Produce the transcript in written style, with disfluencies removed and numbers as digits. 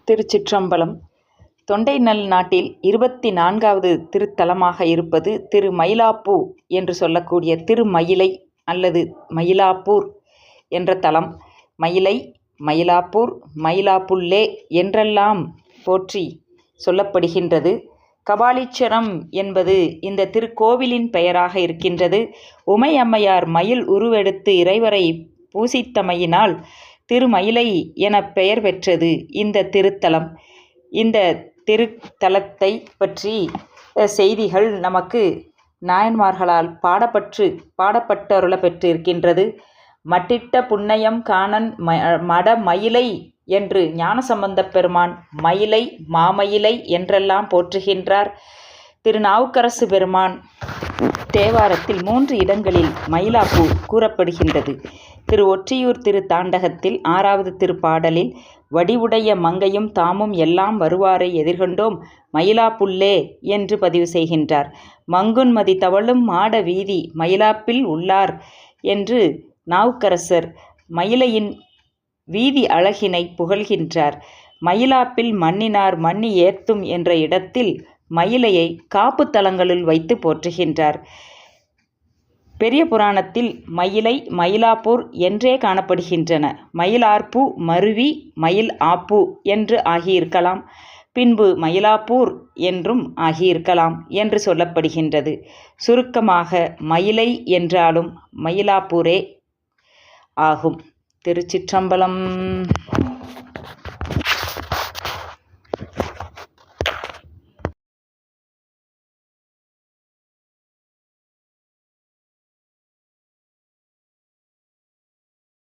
திருச்சிற்றம்பலம். தொண்டை நல் நாட்டில் 24வது திருத்தலமாக இருப்பது திரு மயிலாப்பூ என்று சொல்லக்கூடிய திருமயிலை அல்லது மயிலாப்பூர் என்ற தலம். மயிலை, மயிலாப்பூர், மயிலாப்புள்ளே என்றெல்லாம் போற்றி சொல்லப்படுகின்றது. கபாலீஸ்வரம் என்பது இந்த திருக்கோவிலின் பெயராக இருக்கின்றது. உமை அம்மையார் மயில் உருவெடுத்து இறைவரை பூசித்தமையினால் திருமயிலை என பெயர் பெற்றது இந்த திருத்தலம். இந்த திருத்தலத்தை பற்றி செய்திகள் நமக்கு நாயன்மார்களால் பாடப்பட்டருள பெற்றிருக்கின்றது. மட்டிட்ட புன்னையம் காணன் மடமயிலை என்று ஞானசம்பந்தப் பெருமான் மயிலை மாமயிலை என்றெல்லாம் போற்றுகின்றார். திருநாவுக்கரசு பெருமான் தேவாரத்தில் 3 இடங்களில் மயிலாப்பூ கூறப்படுகின்றது. திரு ஒற்றியூர் திரு தாண்டகத்தில் 6வது திருப்பாடலில் வடிவுடைய மங்கையும் தாமும் எல்லாம் வருவாரை எதிர்கொண்டோம் மயிலாப்புள்ளே என்று பதிவு செய்கின்றார். மங்குன்மதி தவழும் மாட வீதி மயிலாப்பில் உள்ளார் என்று நாவுக்கரசர் மயிலையின் வீதி அழகினை புகழ்கின்றார். மயிலாப்பில் மன்னினார் மன்னி ஏத்தும் என்ற இடத்தில் மயிலையை காப்பு தலங்களுள் வைத்து போற்றுகின்றார். பெரிய புராணத்தில் மயிலை மயிலாப்பூர் என்றே காணப்படுகின்றன. மயிலார்பூ மருவி மயில் ஆப்பூ என்று ஆகியிருக்கலாம், பின்பு மயிலாப்பூர் என்றும் ஆகியிருக்கலாம் என்று சொல்லப்படுகின்றது. சுருக்கமாக மயிலை என்றாலும் மயிலாப்பூரே ஆகும். திருச்சிற்றம்பலம்.